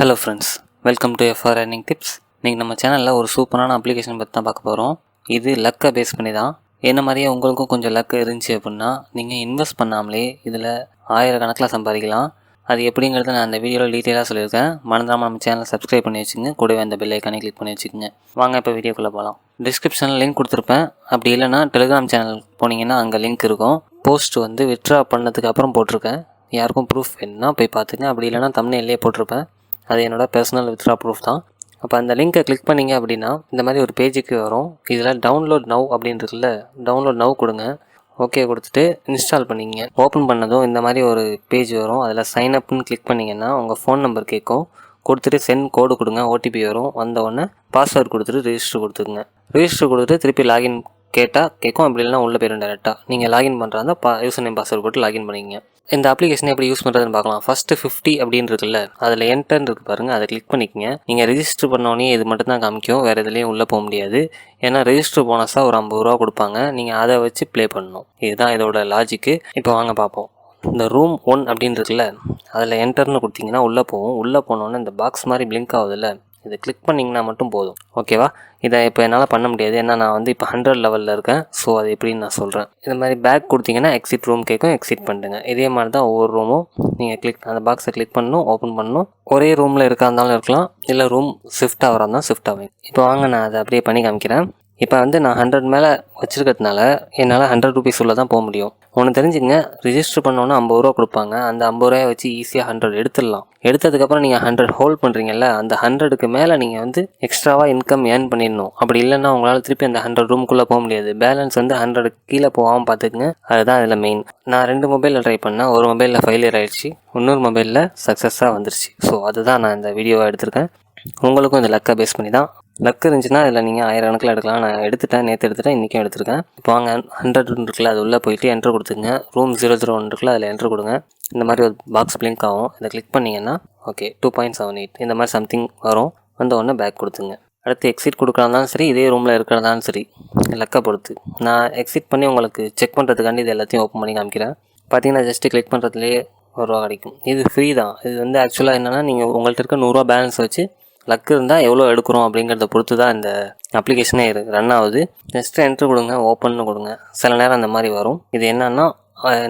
Hello friends, welcome to FR earning tips. இன்றைக்கி நம்ம சேனலில் ஒரு சூப்பரான அப்ளிகேஷன் பற்றி தான் பார்க்க போகிறோம். இது லக்கை பேஸ் பண்ணி தான். என்ன மாதிரியே உங்களுக்கும் கொஞ்சம் லக்கு இருந்துச்சு அப்படின்னா நீங்கள் இன்வெஸ்ட் பண்ணாமலே இதில் ஆயிரக்கணக்கில் சம்பாதிக்கலாம். அது எப்படிங்கிறத நான் அந்த வீடியோவில் டீட்டெயிலாக சொல்லியிருக்கேன். மறந்துடாமல் நம்ம சேனலை சப்ஸ்கிரைப் பண்ணி வச்சுங்க, கூடவே அந்த பெல் ஐக்கானை கிளிக் பண்ணி வச்சுக்கோங்க. வாங்க இப்போ வீடியோக்குள்ளே போகலாம். டிஸ்கிரிப்ஷனில் லிங்க் கொடுத்துருப்பேன். அப்படி இல்லைனா டெலிகிராம் சேனல் போனீங்கன்னா அங்கே லிங்க் இருக்கும். போஸ்ட் வந்து வித்ட்ரா பண்ணதுக்கு அப்புறம் போட்டிருக்கேன். யாருக்கும் ப்ரூஃப் வேணுன்னா போய் பார்த்துங்க. அப்படி இல்லைனா தம்ப்நெயிலே போட்டிருப்பேன். அது என்னோடய பர்சனல் வித்ட்ரா ப்ரூஃப் தான். அப்போ அந்த லிங்க்கை கிளிக் பண்ணிங்க அப்படின்னா இந்த மாதிரி ஒரு பேஜுக்கு வரும். இதில் டவுன்லோட் நவ் அப்படின்றதுல டவுன்லோட் நவ் கொடுங்க. ஓகே கொடுத்துட்டு இன்ஸ்டால் பண்ணிங்க. ஓப்பன் பண்ணதும் இந்த மாதிரி ஒரு பேஜ் வரும். அதில் சைன் அப்னு கிளிக் பண்ணிங்கன்னா உங்கள் ஃபோன் நம்பர் கேட்கும். கொடுத்துட்டு சென்ட் கோடு கொடுங்க. ஓடிபி வரும். வந்தவுடனே பாஸ்வேர்டு கொடுத்துட்டு ரெஜிஸ்டர் கொடுத்துக்குங்க. ரெஜிஸ்டர் கொடுத்துட்டு திருப்பி லாகின் கேட்கும். அப்படி இல்லைனா உள்ளே போயிடும் டேரெக்டாக. நீங்கள் லாகின் பண்ணுறாங்க யூசர் நேம் பாஸ்வேர்டு போட்டு லாகின் பண்ணிங்க. இந்த அப்ளிகேஷனை எப்படி யூஸ் பண்ணுறதுன்னு பார்க்கலாம். ஃபஸ்ட்டு 50 அப்படின்னு இருக்குல்ல, அதில் என்டர்ன்னு இருக்குது பாருங்கள், அதை கிளிக் பண்ணிக்கங்க. நீங்கள் ரெஜிஸ்டர் பண்ணோன்னே இது மட்டும் தான் காமிக்கும், வேறு எதுலேயும் உள்ளே போக முடியாது. ஏன்னா ரெஜிஸ்டர் போனஸாக ஒரு 50 ரூபா கொடுப்பாங்க. நீங்கள் அதை வச்சு ப்ளே பண்ணணும். இதுதான் இதோட லாஜிக்கு. இப்போ வாங்க பார்ப்போம். இந்த ரூம் 1 அப்படின்னு இருக்குல்ல, அதில் என்டர்னு கொடுத்தீங்கன்னா உள்ளே போகும். உள்ளே போனோன்னே இந்த பாக்ஸ் மாதிரி பிளிங்க் ஆகுதுல்ல, இதை கிளிக் பண்ணிங்கன்னா மட்டும் போதும். ஓகேவா? இதை இப்போ என்னால் பண்ண முடியாது, ஏன்னா நான் வந்து இப்போ 100 லெவலில் இருக்கேன். ஸோ அது எப்படின்னு நான் சொல்கிறேன். இந்த மாதிரி பேக் கொடுத்தீங்கன்னா எக்ஸிட் ரூம் கேட்கும். எக்ஸிட் பண்ணுங்க. இதே மாதிரி தான் ஒவ்வொரு ரூமும் நீங்கள் அந்த பாக்ஸை கிளிக் பண்ணணும், ஓப்பன் பண்ணணும். ஒரே ரூமில் இருந்தாலும் இருக்கலாம், இல்லை ரூம் ஷிஃப்ட் ஆகிறதா இருந்தால் ஷிஃப்ட் ஆகும். இப்போ வாங்க நான் அதை அப்படியே பண்ணி காமிக்கிறேன். இப்போ வந்து நான் 100 மேலே வச்சுருக்கிறதுனால என்னால் 100 ரூபீஸ் உள்ள தான் போக முடியும். ஒன்று தெரிஞ்சுங்க, ரிஜிஸ்டர் பண்ணோன்னா 50 ரூபா கொடுப்பாங்க. அந்த 50 ரூபாயை வச்சு ஈஸியாக 100 எடுத்துடலாம். எடுத்ததுக்கப்புறம் நீங்கள் 100 ஹோல்ட் பண்ணுறீங்கல்ல, அந்த 100க்கு மேலே நீங்கள் வந்து எக்ஸ்ட்ராவாக இன்கம் ஏர்ன் பண்ணிடணும். அப்படி இல்லைன்னா உங்களால் திருப்பி அந்த 100 ரூமுக்குள்ளே போக முடியாது. பேலன்ஸ் வந்து 100 கீழே போகாமல் பார்த்துக்குங்க. அதுதான் இதில் மெயின். நான் 2 மொபைலில் ட்ரை பண்ணேன். ஒரு மொபைலில் ஃபெயிலியர் ஆகிடுச்சு, இன்னொரு மொபைலில் சக்ஸஸாக வந்துருச்சு. ஸோ அதுதான் நான் இந்த வீடியோவை எடுத்திருக்கேன். உங்களுக்கும் இந்த லக்கை பேஸ் பண்ணி தான். லக்கு இருந்துச்சுன்னா இதில் நீங்கள் 1000 கணக்கில் எடுக்கலாம். நான் நேற்று எடுத்துட்டேன், இன்றைக்கும் எடுத்திருக்கேன். இப்போ வாங்க 100 இருக்குல்ல, அது உள்ளே போயிட்டு என்ட்ரு கொடுத்துங்க. ரூம் 001 இருக்குல்ல, அதில் என்ட்ரு கொடுங்க. இந்த மாதிரி ஒரு பாக்ஸ் பிளிங்க் ஆகும். இதை கிளிக் பண்ணிங்கன்னா ஓகே 2.78 இந்த மாதிரி சம்திங் வரும். வந்த உடனே பேக் கொடுத்துங்க. அடுத்து எக்ஸிட் கொடுக்குறதாலும் சரி, இதே ரூமில் இருக்கிறதாலும் சரி, லக்கை பொறுத்து. நான் எக்ஸிட் பண்ணி உங்களுக்கு செக் பண்ணுறதுக்காண்டி இது எல்லாத்தையும் ஓப்பன் பண்ணி காமிக்கிறேன். பார்த்தீங்கன்னா ஜஸ்ட்டு கிளிக் பண்ணுறதுலேயே ₹1 கிடைக்கும். இது ஃப்ரீ தான். இது வந்து ஆக்சுவலாக என்னென்னா, நீங்கள் உங்கள்கிட்ட இருக்க ₹100 பேலன்ஸ் வச்சு லக்கு இருந்தால் எவ்வளோ எடுக்கிறோம் அப்படிங்கிறத பொறுத்து தான் இந்த அப்ளிகேஷனே ரன் ஆகுது. ஜஸ்ட்டு என்ட்ரு கொடுங்க, ஓப்பன்னு கொடுங்க. சில நேரம் அந்த மாதிரி வரும். இது என்னன்னா,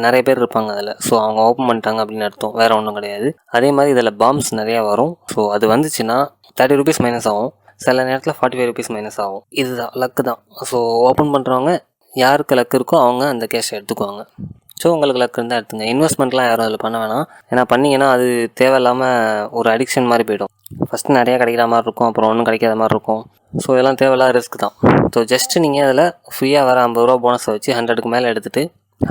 நிறைய பேர் இருப்பாங்க அதில். ஸோ அவங்க ஓப்பன் பண்ணிட்டாங்க அப்படின்னு அர்த்தம், வேறு ஒன்றும் கிடையாது. அதே மாதிரி இதில் பாம்ஸ் நிறையா வரும். ஸோ அது வந்துச்சுன்னா 30 ரூபீஸ் மைனஸ் ஆகும். சில நேரத்தில் 45 ரூபீஸ் மைனஸ் ஆகும். இதுதான் லக்கு தான். ஸோ ஓப்பன் பண்ணுறவங்க யாருக்கு லக்கு இருக்கோ அவங்க அந்த கேஷை எடுத்துக்குவாங்க. ஸோ உங்களுக்கு லக்கு இருந்தால் எடுத்துங்க. இன்வெஸ்ட்மெண்ட்லாம் யாரும் அதில் பண்ண வேணாம். ஏன்னா பண்ணிங்கன்னா அது தேவையில்லாமல் ஒரு அடிக்ஷன் மாதிரி போய்டும். ஃபஸ்ட்டு நிறையா கிடைக்கிற மாதிரி இருக்கும், அப்புறம் ஒன்றும் கிடைக்காத மாதிரி இருக்கும். ஸோ இதெல்லாம் தேவையில்லாத ரிஸ்க் தான். ஸோ ஜஸ்ட்டு நீங்கள் அதில் ஃப்ரீயாக வர 50 ரூபா போனஸை வச்சு 100க்கு மேலே எடுத்துகிட்டு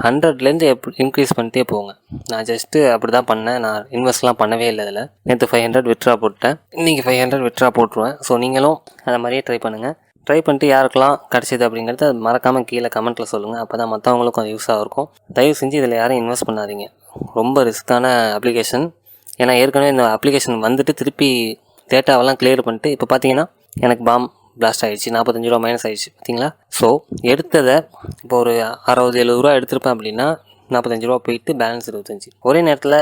100லேருந்து இன்க்ரீஸ் பண்ணிட்டே போங்க. நான் ஜஸ்ட்டு அப்படி தான் பண்ணேன். நான் இன்வெஸ்ட்லாம் பண்ணவே இல்லை அதில். நேற்று 500 வித்ட்ரா போட்டேன், இன்றைக்கி 500 வித்ட்ரா போட்டுருவேன். ஸோ நீங்களும் அதை மாதிரியே ட்ரை பண்ணுங்கள். ட்ரை பண்ணிட்டு யாருக்கெல்லாம் கிடச்சிது அப்படிங்கிறத மறக்காமல் கீழே கமெண்ட்டில் சொல்லுங்கள். அப்போ தான் மற்றவங்களுக்கும் அது யூஸாக இருக்கும். தயவு செஞ்சு இதில் யாரும் இன்வெஸ்ட் பண்ணாதீங்க. ரொம்ப ரிஸ்க்கான அப்ளிகேஷன். ஏன்னா ஏற்கனவே இந்த அப்ளிகேஷன் வந்துட்டு திருப்பி டேட்டாவெல்லாம் கிளியர் பண்ணிட்டு இப்போ பார்த்தீங்கன்னா எனக்கு பாம் பிளாஸ்ட் ஆகிடுச்சு, 45 ரூபா மைனஸ் ஆகிடுச்சு. பார்த்தீங்களா? ஸோ எடுத்ததை இப்போ ஒரு 60-70 ரூபா எடுத்திருப்பேன் அப்படின்னா 45 ரூபா போயிட்டு பேலன்ஸ் 25. ஒரே நேரத்தில்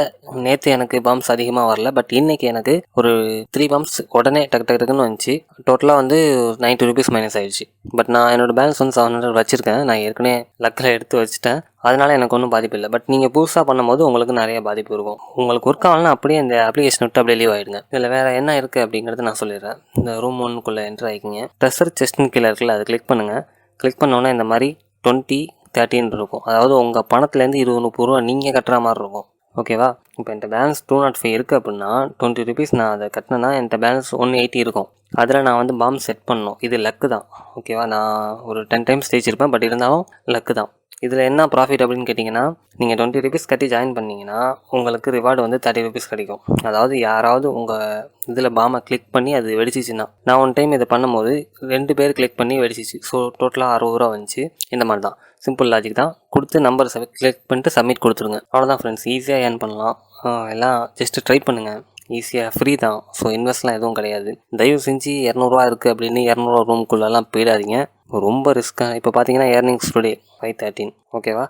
நேற்று எனக்கு பாம்ஸ் அதிகமாக வரல, பட் இன்றைக்கி எனக்கு ஒரு 3 பாம்ஸ் உடனே டக்குன்னு வந்துச்சு. டோட்டலாக வந்து 90 ரூபீஸ் மைனஸ் ஆகிடுச்சு. பட் நான் என்னோடய பேலன்ஸ் வந்து 700 வச்சுருக்கேன். நான் ஏற்கனவே லக்கில் எடுத்து வச்சுட்டேன். அதனால் எனக்கு ஒன்றும் பாதிப்பு இல்லை. பட் நீங்கள் புதுசாக பண்ணும்போது உங்களுக்கு நிறைய பாதிப்பு இருக்கும். உங்களுக்கு ஒர்க் ஆகலன்னா அப்படியே இந்த அப்ளிகேஷன் விட்டு அப்படியே லீவ் ஆகிடுங்க. இதில் வேறு என்ன இருக்குது அப்படிங்கிறது நான் சொல்லிடுறேன். இந்த ரூம் 1க்குள்ளே என்ட்ரு ஆகிக்கிங்க. ட்ரெஷர் செஸ்ட்னு கீழே இருக்குல்ல, அதை கிளிக் பண்ணுங்கள். கிளிக் பண்ணோன்னே இந்த மாதிரி 20-30 இருக்கும். அதாவது உங்கள் பணத்துலேருந்து 20-30 ரூபா நீங்கள் கட்டுற மாதிரி இருக்கும். ஓகேவா? இப்போ என்கிட்ட பேலன்ஸ் 205 இருக்குது அப்படின்னா 20 ரூபீஸ் நான் அதை கட்டினேன்னா என்கிட்ட பேலன்ஸ் 180 இருக்கும். அதில் நான் வந்து பாம் செட் பண்ணணும். இது லக்கு தான். ஓகேவா? நான் ஒரு 10 டைம்ஸ் ஜெயிச்சிருப்பேன், பட் இருந்தாலும் லக்கு தான். இதில் என்ன ப்ராஃபிட் அப்படின்னு கேட்டிங்கன்னா, நீங்கள் 20 ரூபீஸ் கட்டி ஜாயின் பண்ணிங்கன்னா உங்களுக்கு ரிவார்டு வந்து 30 ரூபீஸ் கிடைக்கும். அதாவது யாராவது உங்கள் இதில் பாமை கிளிக் பண்ணி அது வெடிச்சிச்சுன்னா, நான் ஒன் டைம் இதை பண்ணும்போது 2 பேர் கிளிக் பண்ணி வெடிச்சிச்சு. ஸோ டோட்டலாக 60 ரூபா வந்துச்சு. இந்த மாதிரி தான், சிம்பிள் லாஜிக் தான். கொடுத்து நம்பர் கிளிக் பண்ணிட்டு சப்மிட் கொடுத்துருங்க. அவ்வளோதான் ஃப்ரெண்ட்ஸ், ஈஸியாக ஏர்ன் பண்ணலாம். எல்லாம் ஜஸ்ட்டு ட்ரை பண்ணுங்கள். ஈஸியாக ஃப்ரீ தான். ஸோ இன்வெஸ்ட்லாம் எதுவும் கிடையாது. தயவு செஞ்சு 200 இருக்குது அப்படின்னு 200 ரூமுக்குள்ளெல்லாம் போயிடாதீங்க. ரொம்ப ரிஸ்க்காக. இப்போ பார்த்தீங்கன்னா ஏர்னிங்ஸ் டுடே 513. ஓகேவா?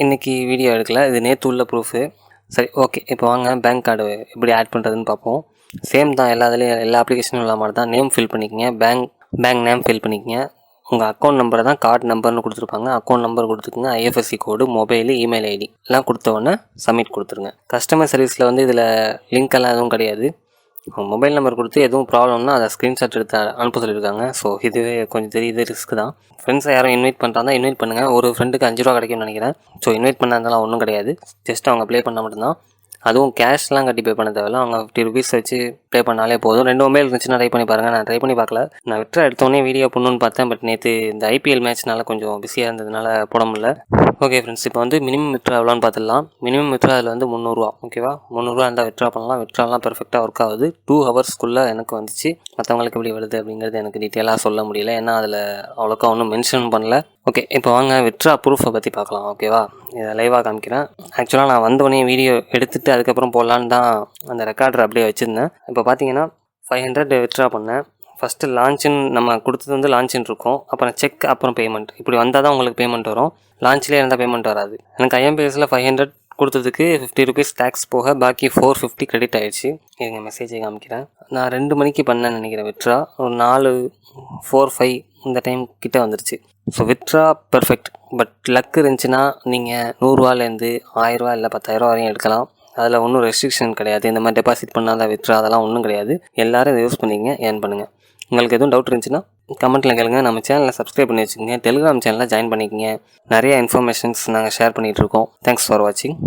இன்றைக்கி வீடியோ எடுக்கல, இது நேற்று உள்ள ப்ரூஃபு. சரி, ஓகே. இப்போ வாங்க பேங்க் கார்டு எப்படி ஆட் பண்ணுறதுன்னு பார்ப்போம். சேம் தான் எல்லா அப்ளிகேஷனும் உள்ள மாதிரி தான். நேம் ஃபில் பண்ணிக்கங்க, பேங்க் நேம் ஃபில் பண்ணிக்கங்க. உங்கள் அக்கௌண்ட் நம்பரை தான் கார்டு நம்பர்னு கொடுத்துருப்பாங்க. அக்கௌண்ட் நம்பர் கொடுத்துக்குங்க, IFSC code, mobile, email ID எல்லாம் கொடுத்த உடனே சப்மிட் கொடுத்துருங்க. கஸ்டமர் சர்வீஸில் வந்து இதில் லிங்க் எல்லாம் எதுவும் கிடையாது. மொபைல் நம்பர் கொடுத்து எதுவும் ப்ராப்ளம்னா அதை ஸ்க்ரீன்ஷாட் எடுத்து அனுப்ப சொல்லியிருக்காங்க. ஸோ இதுவே கொஞ்சம் தெரியுது, ரிஸ்க் தான். ஃப்ரெண்ட்ஸை யாரும் இன்வைட் பண்ணுறாங்க, இன்வைட் பண்ணுங்கள். ஒரு ஃப்ரெண்டுக்கு 5 ரூபா கிடைக்கும்னு நினைக்கிறேன். ஸோ இன்வைட் பண்ணாதெல்லாம் ஒன்றும் கிடையாது. ஜஸ்ட் அவங்க ப்ளே பண்ணால் மட்டும்தான். அதுவும் கேஷ்லாம் கட்டி பே பண்ண தேவையில்ல. அவங்க 50 ருபீஸ் வச்சு ப்ளே பண்ணாலே போதும். 2 மொபைல் இருந்துச்சுன்னா ட்ரை பண்ணி பாருங்கள். நான் ட்ரை பண்ணி பார்க்கல. நான் விட்ரா எடுத்தோடனே வீடியோ பண்ணணுன்னு பார்த்தேன். பட் நேற்று இந்த ஐபிஎல் மேட்ச்னால கொஞ்சம் பிஸியாக இருந்ததுனால போட முடியல. ஓகே ஃப்ரெண்ட்ஸ், இப்போ வந்து மினிமம் விட்ரா எவ்வளோன்னு பார்த்துடலாம். மினிமம் விட்ரா அதில் வந்து 300 ரூபா. ஓகேவா, 300 ரூபா இருந்தால் விட்ரா பண்ணலாம். விட்ராலாம் பெர்ஃபெக்டாக ஒர்க் ஆகுது. 2 ஹவர்ஸ்க்குள்ளே எனக்கு வந்துச்சு. மற்றவங்களுக்கு எப்படி வருது அப்படிங்கிறது எனக்கு டீட்டெயிலாக சொல்ல முடியல, ஏன்னா அதில் அவ்வளோக்கா ஒன்றும் மென்ஷன் பண்ணல. ஓகே, இப்போ வாங்க விட்ரா ப்ரூஃபை பற்றி பார்க்கலாம். ஓகேவா, இதை லைவாக காமிக்கிறேன். ஆக்சுவலாக நான் வந்தோடனே வீடியோ எடுத்துகிட்டு அதுக்கப்புறம் போடலான்னு தான் அந்த ரெக்கார்டர் அப்படியே வச்சுருந்தேன். இப்போ பார்த்தீங்கன்னா 500 விட்ரா பண்ணேன். ஃபஸ்ட்டு லான்ச்சின்னு நம்ம கொடுத்தது வந்து லான்ச்சின்னு இருக்கும். அப்புறம் செக், அப்புறம் பேமெண்ட். இப்படி வந்தால் தான் உங்களுக்கு பேமெண்ட் வரும். லான்ச்லேயே இருந்தால் பேமெண்ட் வராது. எனக்கு ஐஎம்பிஎஸில் 500 கொடுத்ததுக்கு 50 ருபீஸ் டேக்ஸ் போக பாக்கி 450 கிரெடிட் ஆகிடுச்சு. இதுங்க மெசேஜை காமிக்கிறேன். நான் 2 மணிக்கு பண்ணேன்னு நினைக்கிறேன் விட்ரா. ஒரு 4-5 இந்த டைம் கிட்டே வந்துருச்சு. So withdraw perfect. But luck இருந்துச்சுன்னா நீங்கள் 100 ரூபாலேருந்து 1000 ரூபா இல்லை 10,000 ரூபா வரையும் எடுக்கலாம். அதில் ஒன்றும் ரெஸ்ட்ரிக்ஷன் கிடையாது. இந்த மாதிரி டெபாசிட் பண்ணாதான் விட்ரா அதெல்லாம் ஒன்றும் கிடையாது. எல்லோரும் இதை யூஸ் பண்ணிங்க, ஏர்ன் பண்ணுங்கள். உங்களுக்கு எதுவும் டவுட் இருந்துச்சுன்னா கமெண்ட்டில் கேளுங்க. நம்ம சேனலில் சப்ஸ்கிரைப் பண்ணி வச்சுக்கோங்க. டெலிகிராம் சேனலில் ஜாயின் பண்ணிக்கோங்க. நிறைய இன்ஃபர்மேஷன்ஸ் நாங்கள் ஷேர் பண்ணிகிட்ருக்கோம். தேங்க்ஸ் ஃபார் வாட்சிங்.